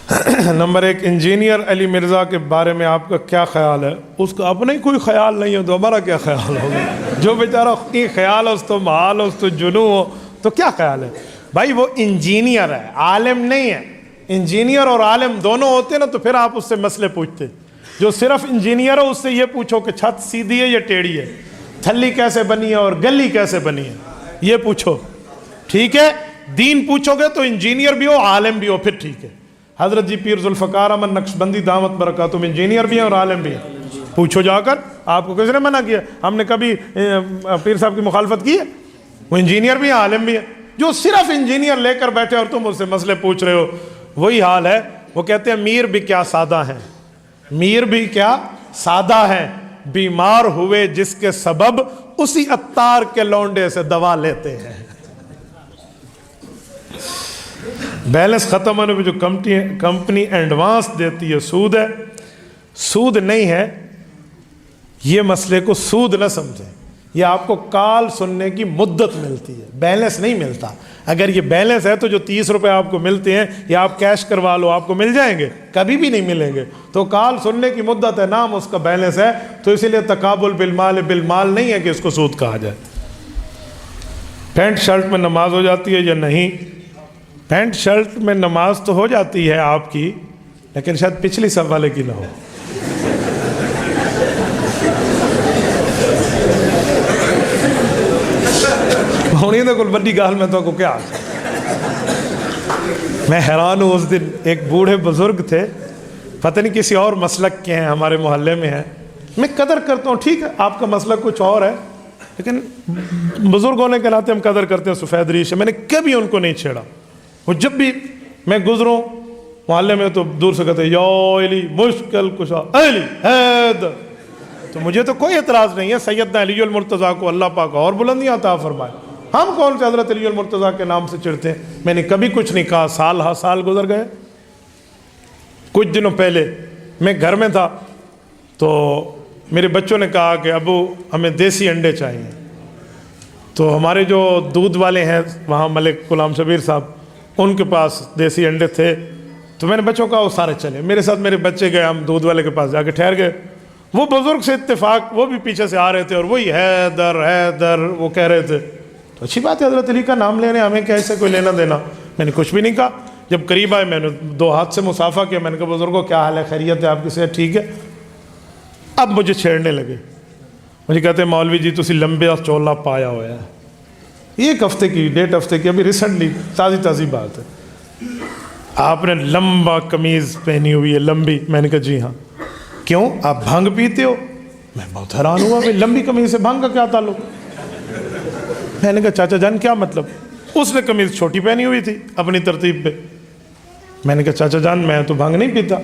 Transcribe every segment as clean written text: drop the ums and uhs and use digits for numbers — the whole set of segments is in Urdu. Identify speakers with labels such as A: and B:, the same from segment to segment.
A: نمبر 1، انجینئر علی مرزا کے بارے میں آپ کا کیا خیال ہے؟ اس کا اپنا ہی کوئی خیال نہیں ہو تو ہمارا کیا خیال ہوگا؟ جو بیچارہ کی خیال ہو اس تو محال ہو اس تو جنوں ہو تو کیا خیال ہے؟ بھائی وہ انجینئر ہے، عالم نہیں ہے۔ انجینئر اور عالم دونوں ہوتے نا تو پھر آپ اس سے مسئلے پوچھتے۔ جو صرف انجینئر ہو اس سے یہ پوچھو کہ چھت سیدھی ہے یا ٹیڑھی ہے، تھلی کیسے بنی ہے اور گلی کیسے بنی ہے، یہ پوچھو، ٹھیک ہے؟ دین پوچھو گے تو انجینئر بھی ہو عالم بھی ہو پھر ٹھیک ہے۔ حضرت جی پیر ذوالفقار احمد نقشبندی دامت برکاتہم انجینئر بھی ہیں اور عالم بھی ہیں، پوچھو جا کر۔ آپ کو کس نے منع کیا؟ ہم نے کبھی پیر صاحب کی مخالفت کی ہے؟ وہ انجینئر بھی ہیں عالم بھی ہیں۔ جو صرف انجینئر لے کر بیٹھے اور تم اس سے مسئلے پوچھ رہے ہو، وہی حال ہے۔ وہ کہتے ہیں میر بھی کیا سادہ ہیں، میر بھی کیا سادہ ہیں، بیمار ہوئے جس کے سبب اسی عطار کے لونڈے سے دوا لیتے ہیں۔ بیلنس ختم ہونے پہ جو کمپنی ایڈوانس دیتی ہے سود ہے، سود نہیں ہے، یہ مسئلے کو سود نہ سمجھیں، یہ آپ کو کال سننے کی مدت ملتی ہے، بیلنس نہیں ملتا۔ اگر یہ بیلنس ہے تو جو 30 روپے آپ کو ملتے ہیں یا آپ کیش کروا لو آپ کو مل جائیں گے؟ کبھی بھی نہیں ملیں گے۔ تو کال سننے کی مدت ہے، نام اس کا بیلنس ہے، تو اسی لیے تقابل بالمال بالمال نہیں ہے کہ اس کو سود کہا جائے۔ پینٹ شرٹ میں نماز ہو جاتی ہے یا نہیں؟ پینٹ شرٹ میں نماز تو ہو جاتی ہے آپ کی، لیکن شاید پچھلی صف والے کی نہ ہو۔ ہونی تو کوئی بڑی گال میں تو کو کیا، میں حیران ہوں۔ اس دن ایک بوڑھے بزرگ تھے، پتہ نہیں کسی اور مسلک کے ہیں، ہمارے محلے میں ہیں۔ میں قدر کرتا ہوں، ٹھیک ہے آپ کا مسلک کچھ اور ہے، لیکن بزرگ ہونے کے ناطے ہم قدر کرتے ہیں سفید ریش ہے۔ میں نے کبھی ان کو نہیں چھیڑا۔ وہ جب بھی میں گزروں محلے میں تو دور سے کہتے ہیں یا علی مشکل کشا علی حیدر، تو مجھے تو کوئی اعتراض نہیں ہے۔ سیدنا علی المرتضیٰ کو اللہ پاک اور بلندیاں عطا فرمائے، ہم کون سے حضرت علی المرتضیٰ کے نام سے چڑھتے ہیں؟ میں نے کبھی کچھ نہیں کہا۔ سال ہا سال گزر گئے۔ کچھ دنوں پہلے میں گھر میں تھا تو میرے بچوں نے کہا کہ ابو ہمیں دیسی انڈے چاہیے۔ تو ہمارے جو دودھ والے ہیں وہاں ملک غلام شبیر صاحب، ان کے پاس دیسی انڈے تھے، تو میں نے بچوں کا وہ سارے چلے میرے ساتھ، میرے بچے گئے، ہم دودھ والے کے پاس جا کے ٹھہر گئے۔ وہ بزرگ سے اتفاق وہ بھی پیچھے سے آ رہے تھے اور وہی حیدر حیدر وہ کہہ رہے تھے۔ تو اچھی بات ہے، حضرت علی کا نام لینے ہمیں کیسے کوئی لینا دینا؟ میں نے کچھ بھی نہیں کہا۔ جب قریب آئے میں نے 2 ہاتھ سے مصافحہ کیا، میں نے کہا بزرگوں کیا حال ہے، خیریت ہے آپ کی، صحت ٹھیک ہے؟ اب مجھے چھیڑنے لگے، مجھے کہتے ہیں مولوی جی تسی لمبے چولا پایا ہوا ہے۔ 1 ہفتے کی 1.5 ہفتے کی ابھی ریسنٹلی تازی بات ہے، آپ نے لمبا قمیض پہنی ہوئی ہے لمبی۔ میں نے کہا جی ہاں۔ کیوں آپ بھنگ پیتے ہو؟ میں بہت حیران ہوا، بھائی لمبی قمیض سے بھنگ کا کیا تعلق؟ میں نے کہا چاچا جان کیا مطلب؟ اس نے قمیض چھوٹی پہنی ہوئی تھی اپنی ترتیب پہ۔ میں نے کہا چاچا جان میں تو بھنگ نہیں پیتا۔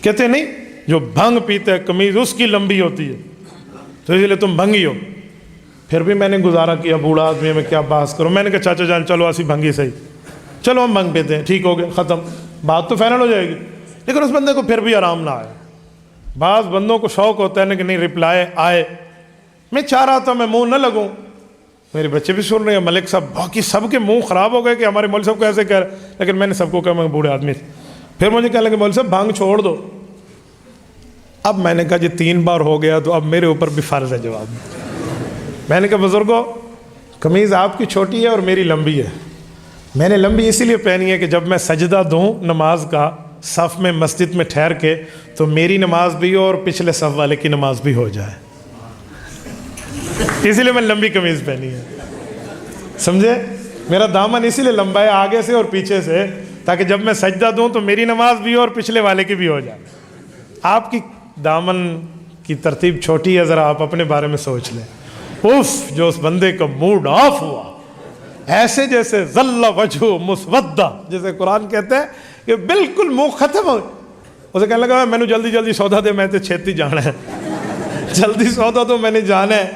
A: کہتے نہیں، جو بھنگ پیتا ہے قمیض اس کی لمبی ہوتی ہے، تو اسی لیے تم بھنگی ہو۔ پھر بھی میں نے گزارا کیا، بوڑھا آدمی میں کیا بحث کروں۔ میں نے کہا چاچا جان چلو اسی بھنگی صحیح، چلو ہم بھنگ پیتے ہیں، ٹھیک ہو گیا، ختم، بات تو فائنل ہو جائے گی۔ لیکن اس بندے کو پھر بھی آرام نہ آیا۔ بعض بندوں کو شوق ہوتا ہے نا کہ نہیں رپلائی آئے۔ میں چاہ رہا تھا میں منہ نہ لگوں، میرے بچے بھی سن رہے ہیں، ملک صاحب باقی سب کے منہ خراب ہو گئے کہ ہمارے مولوی صاحب کو ایسے کہہ رہے، لیکن میں نے سب کو کہا میں بوڑھے آدمی۔ پھر مجھے کہنے لگے مولوی صاحب بھنگ چھوڑ دو۔ اب میں نے کہا جی 3 بار ہو گیا تو اب میرے اوپر بھی فرض ہے جواب۔ میں نے کہا بزرگوں قمیض آپ کی چھوٹی ہے اور میری لمبی ہے۔ میں نے لمبی اسی لیے پہنی ہے کہ جب میں سجدہ دوں نماز کا صف میں مسجد میں ٹھہر کے تو میری نماز بھی ہو اور پچھلے صف والے کی نماز بھی ہو جائے، اسی لیے میں لمبی قمیض پہنی ہے، سمجھے؟ میرا دامن اسی لیے لمبا ہے آگے سے اور پیچھے سے، تاکہ جب میں سجدہ دوں تو میری نماز بھی ہو اور پچھلے والے کی بھی ہو جائے۔ آپ کی دامن کی ترتیب چھوٹی ہے، ذرا آپ اپنے بارے میں سوچ لیں۔ اف جو اس بندے کا موڈ آف ہوا، ایسے جیسے ظل وجہ مسودہ، جیسے قرآن کہتے ہیں کہ بالکل منہ ختم ہو۔ اسے کہنے لگا میں نے جلدی سودا دے، میں تو چھیتی جانا ہے، جلدی سودا تو میں نے جانا ہے۔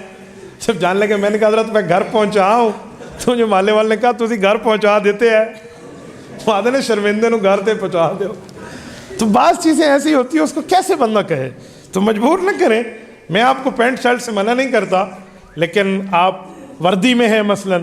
A: جب جان لگے میں نے کہا حضرت میں گھر پہنچا ہوں، تو جو مالے والے نے کہا تسی گھر پہنچا دیتے ہیں، وہاں نے شرمندے نو گھر تے پہنچا دو۔ تو بعض چیزیں ایسی ہوتی ہیں اس کو کیسے بندہ کہے، تو مجبور نہ کریں۔ میں آپ کو پینٹ شرٹ سے منع نہیں کرتا، لیکن آپ وردی میں ہیں مثلاً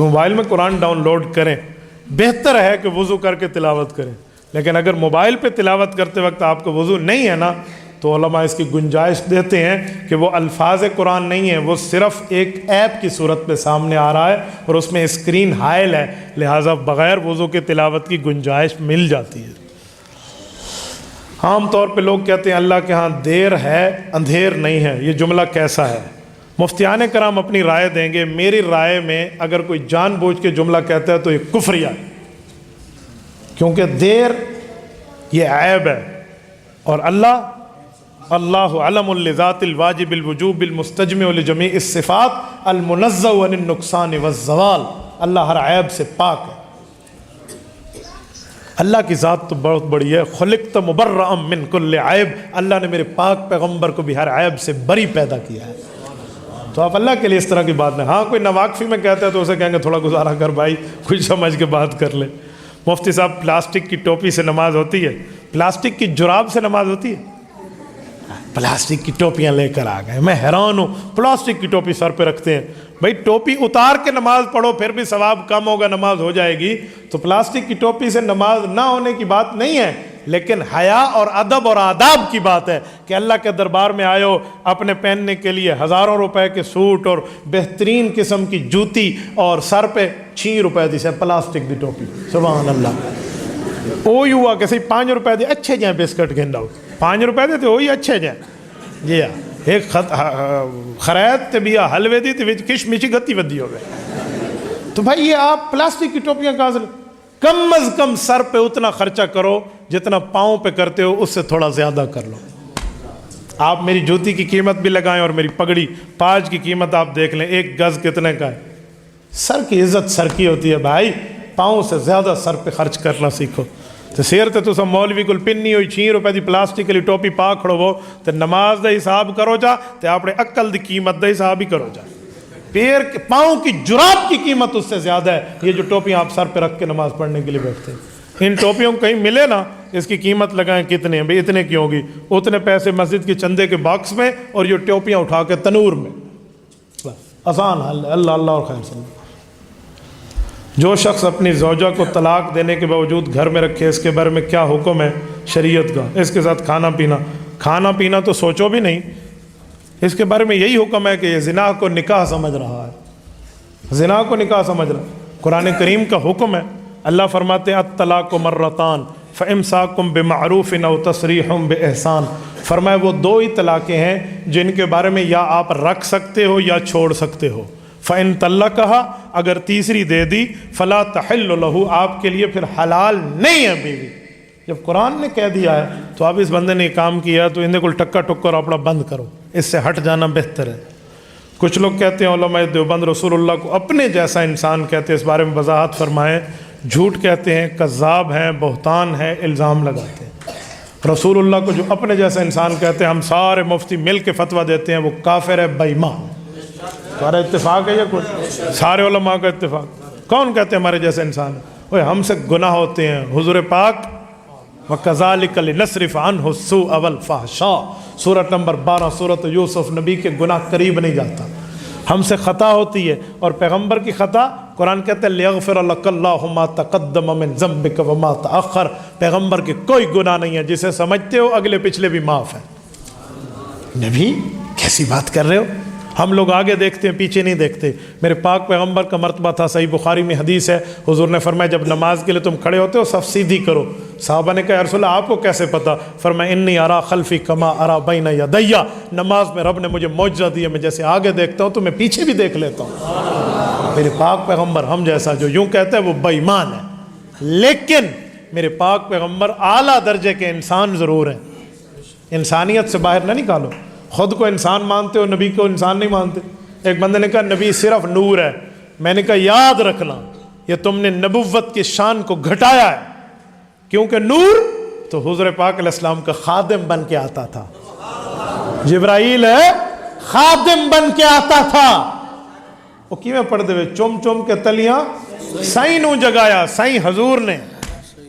A: تو موبائل میں قرآن ڈاؤن لوڈ کریں، بہتر ہے کہ وضو کر کے تلاوت کریں، لیکن اگر موبائل پہ تلاوت کرتے وقت آپ کو وضو نہیں ہے نا، تو علماء اس کی گنجائش دیتے ہیں کہ وہ الفاظ قرآن نہیں ہیں، وہ صرف ایک ایپ کی صورت میں سامنے آ رہا ہے اور اس میں اسکرین حائل ہے، لہٰذا بغیر وضو کے تلاوت کی گنجائش مل جاتی ہے۔ عام طور پہ لوگ کہتے ہیں اللہ کے ہاں دیر ہے اندھیر نہیں ہے، یہ جملہ کیسا ہے؟ مفتیان کرام اپنی رائے دیں گے، میری رائے میں اگر کوئی جان بوجھ کے جملہ کہتا ہے تو یہ کفریہ ہے، کیونکہ دیر یہ عیب ہے، اور اللہ علم لذات الواجب الوجوب المستجمع لجمیع الصفات المنزہ عن النقصان والزوال، اللہ ہر عیب سے پاک ہے۔ اللہ کی ذات تو بہت بڑی ہے، خلقت مبرأ من کل عیب، اللہ نے میرے پاک پیغمبر کو بھی ہر عیب سے بری پیدا کیا ہے، تو آپ اللہ کے لیے اس طرح کی بات نہیں۔ ہاں کوئی نواقفی میں کہتا ہے تو اسے کہیں گے تھوڑا گزارا کر بھائی، کچھ سمجھ کے بات کر لے۔ مفتی صاحب پلاسٹک کی ٹوپی سے نماز ہوتی ہے، پلاسٹک کی جراب سے نماز ہوتی ہے؟ پلاسٹک کی ٹوپیاں لے کر آ گئے، میں حیران ہوں، پلاسٹک کی ٹوپی سر پہ رکھتے ہیں۔ بھائی ٹوپی اتار کے نماز پڑھو پھر بھی ثواب کم ہوگا، نماز ہو جائے گی، تو پلاسٹک کی ٹوپی سے نماز نہ ہونے کی بات نہیں ہے، لیکن حیا اور ادب اور آداب کی بات ہے کہ اللہ کے دربار میں آئے ہو اپنے پہننے کے لیے ہزاروں روپے کے سوٹ اور بہترین قسم کی جوتی، اور سر پہ 6 روپے دی سے پلاسٹک دی ٹوپی، سبحان اللہ۔ وہی ہوا کہ صحیح 5 روپے دے اچھے جائیں بسکٹ گھنڈاؤ، 5 روپے دے تو وہی اچھے جائیں جی ہاں، ایک خرید تے بیا حلوے دی تے وچ کشمش گتی ودی ہوگی، تو بھائی یہ آپ پلاسٹک کی ٹوپیاں کہاں سے؟ کم از کم سر پہ اتنا خرچہ کرو جتنا پاؤں پہ کرتے ہو، اس سے تھوڑا زیادہ کر لو۔ آپ میری جوتی کی قیمت بھی لگائیں اور میری پگڑی پاج کی قیمت آپ دیکھ لیں، 1 گز کتنے کا ہے؟ سر کی عزت سر کی ہوتی ہے بھائی، پاؤں سے زیادہ سر پہ خرچ کرنا سیکھو۔ تو سیر تے تو سب مولوی کل پنی ہوئی 6 روپے دی پلاسٹک کے لیے ٹوپی پا کھڑو وہ تے نماز دا حساب کرو جا تے اپنے عقل دی قیمت دا حساب ہی کرو جا، پیر کے پاؤں کی جراب کی قیمت اس سے زیادہ ہے یہ جو ٹوپیاں آپ سر پہ رکھ کے نماز پڑھنے کے لیے بیٹھتے ہیں۔ ان ٹوپیوں کو کہیں ملے نا، اس کی قیمت لگائیں کتنے ہیں بھئی، اتنے کی ہوگی، اتنے پیسے مسجد کے چندے کے باکس میں اور یہ ٹوپیاں اٹھا کے تنور میں، بس آسان حل ہے۔ اللہ اللہ اور خیر صلی اللہ۔ جو شخص اپنی زوجہ کو طلاق دینے کے باوجود گھر میں رکھے، اس کے بارے میں کیا حکم ہے شریعت کا؟ اس کے ساتھ کھانا پینا تو سوچو بھی نہیں، اس کے بارے میں یہی حکم ہے کہ یہ زنا کو نکاح سمجھ رہا ہے، زنا کو نکاح سمجھ رہا ہے۔ قرآن کریم کا حکم ہے، اللہ فرماتے ہیں الطلاق مرتان فامساکم بمعروف او تسریح باحسان، فرمایا وہ 2 ہی طلاقیں ہیں جن کے بارے میں یا آپ رکھ سکتے ہو یا چھوڑ سکتے ہو۔ فَإِن طَلَّقَهَا، اگر تیسری دے دی، فَلَا تَحِلُّ لَهُ، آپ کے لیے پھر حلال نہیں ہے بیوی۔ جب قرآن نے کہہ دیا ہے تو اب اس بندے نے کام کیا تو اندے کو ٹکا ٹکر اپنا بند کرو، اس سے ہٹ جانا بہتر ہے۔ کچھ لوگ کہتے ہیں علماء دیوبند رسول اللہ کو اپنے جیسا انسان کہتے ہیں، اس بارے میں وضاحت فرمائیں۔ جھوٹ کہتے ہیں، کذاب ہیں، بہتان ہے، الزام لگاتے ہیں۔ رسول اللہ کو جو اپنے جیسا انسان کہتے ہیں، ہم سارے مفتی مل کے فتویٰ دیتے ہیں وہ کافر ہے، بے ایمان۔ تمہارا اتفاق ہے یا کوئی؟ سارے علماء کا اتفاق۔ کون کہتے ہیں ہمارے جیسے انسان ہے؟ اوہ ہم سے گناہ ہوتے ہیں، حضور پاک وَكَذَلِكَ لِنَصْرِفَ عَنْهُ السُّوءَ وَالْفَحْشَاءَ، سورۃ نمبر 12 سورۃ یوسف، نبی کے گناہ قریب نہیں جاتا، ہم سے خطا ہوتی ہے، اور پیغمبر کی خطا قرآن کہتا ہے لِيَغْفِرَ لَكَ اللَّهُ مَا تَقَدَّمَ مِن ذَنبِكَ وَمَا تَأَخَّرَ، پیغمبر کے کوئی گناہ نہیں ہے، جسے سمجھتے ہو اگلے پچھلے بھی معاف ہیں۔ نبی کیسی بات کر رہے ہو؟ ہم لوگ آگے دیکھتے ہیں پیچھے نہیں دیکھتے۔ میرے پاک پیغمبر کا مرتبہ تھا، صحیح بخاری میں حدیث ہے، حضور نے فرمایا جب نماز کے لیے تم کھڑے ہوتے ہو صف سیدھی کرو۔ صحابہ نے کہا یا رسول اللہ آپ کو کیسے پتا؟ فرمایا انی ارا خلفی کما ارا بین یدی، نماز میں رب نے مجھے معجزہ دیا، میں جیسے آگے دیکھتا ہوں تو میں پیچھے بھی دیکھ لیتا ہوں۔ میرے پاک پیغمبر ہم جیسا جو یوں کہتا ہے وہ بے ایمان ہے، لیکن میرے پاک پیغمبر اعلیٰ درجے کے انسان ضرور ہیں، انسانیت سے باہر نہ نکالو۔ خود کو انسان مانتے ہو، نبی کو انسان نہیں مانتے۔ ایک بندے نے کہا نبی صرف نور ہے، میں نے کہا یاد رکھنا یہ تم نے نبوت کی شان کو گھٹایا ہے، کیونکہ نور تو حضور پاک علیہ السلام کا خادم بن کے آتا تھا، جبرائیل ہے خادم بن کے آتا تھا۔ وہ کیویں پڑھ دے چوم چوم کے تلیاں سائیں نو جگایا، سائیں حضور نے،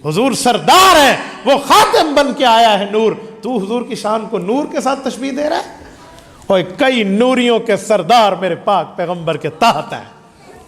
A: حضور سردار ہیں، وہ خاتم بن کے آیا ہے نور، تو حضور کی شان کو نور کے ساتھ تشبیہ دے رہا ہے؟ اور کئی نوریوں کے سردار میرے پاک پیغمبر کے تحت ہیں،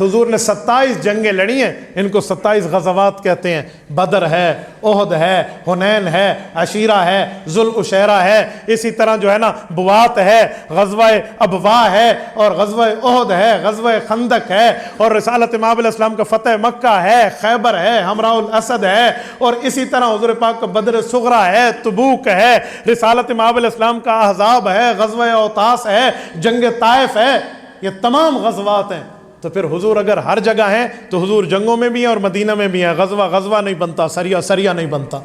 A: حضور نے 27 جنگیں لڑی ہیں، ان کو 27 غزوات کہتے ہیں۔ بدر ہے، احد ہے، حنین ہے، عشیرہ ہے، ذوالعشیرہ ہے، اسی طرح جو ہے نا بوات ہے، غزوہ ابوا ہے، اور غزوہ احد ہے، غزوہ خندق ہے، اور رسالت امام علیہ السلام کا فتح مکہ ہے، خیبر ہے، حمراء الاسد ہے، اور اسی طرح حضور پاک کا بدر صغریٰ ہے، تبوک ہے، رسالت امام علیہ السلام کا احزاب ہے، غزوہ اوطاس ہے، جنگ طائف ہے، یہ تمام غزوات ہیں۔ تو پھر حضور اگر ہر جگہ ہیں تو حضور جنگوں میں بھی ہیں اور مدینہ میں بھی ہیں، غزوہ نہیں بنتا، سریہ نہیں بنتا۔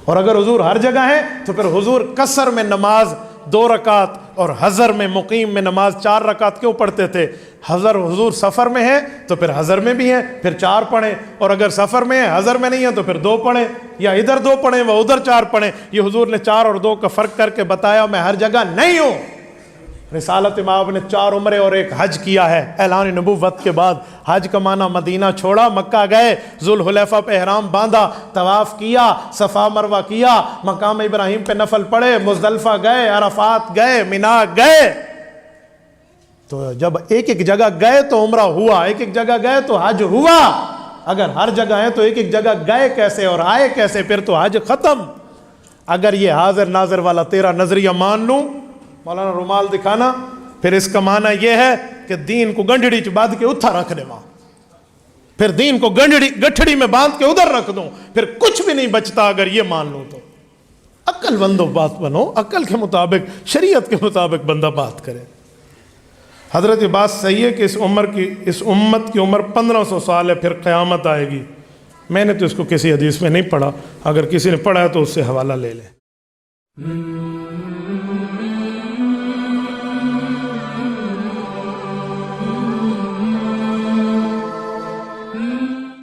A: اور اگر حضور ہر جگہ ہیں تو پھر حضور قصر میں نماز 2 رکعت اور حضر میں مقیم میں نماز 4 رکعت کیوں پڑھتے تھے؟ حضور سفر میں ہے تو پھر حضر میں بھی ہیں، پھر 4 پڑھیں، اور اگر سفر میں ہے حضر میں نہیں ہے تو پھر 2 پڑھیں، یا ادھر 2 پڑھیں وہ ادھر 4 پڑھیں۔ یہ حضور نے 4 اور 2 کا فرق کر کے بتایا، میں ہر جگہ نہیں ہوں۔ رسالت امام نے 4 عمرے اور 1 حج کیا ہے اعلان نبوت کے بعد۔ حج کا معنی مدینہ چھوڑا، مکہ گئے، ذوالحلیفہ پہ احرام باندھا، طواف کیا، صفا مروہ کیا، مقام ابراہیم پہ نفل پڑھے، مزدلفہ گئے، عرفات گئے، مینا گئے۔ تو جب ایک جگہ گئے تو عمرہ ہوا، ایک جگہ گئے تو حج ہوا۔ اگر ہر جگہ ہے تو ایک جگہ گئے کیسے اور آئے کیسے؟ پھر تو حج ختم۔ اگر یہ حاضر ناظر والا تیرا نظریہ مان لوں، مولانا رومال دکھانا، پھر اس کا معنی یہ ہے کہ دین کو گنڈڑی چ باندھ کے اتھا رکھ دے، پھر دین کو گٹھڑی میں باندھ کے ادھر رکھ دوں، پھر کچھ بھی نہیں بچتا۔ اگر یہ مان لوں تو عقل مندو بات بنو، عقل کے مطابق، شریعت کے مطابق بندہ بات کرے۔ حضرت یہ بات صحیح ہے کہ اس امت کی عمر 1500 سال ہے، پھر قیامت آئے گی۔ میں نے تو اس کو کسی حدیث میں نہیں پڑھا، اگر کسی نے پڑھا ہے تو اس سے حوالہ لے لے۔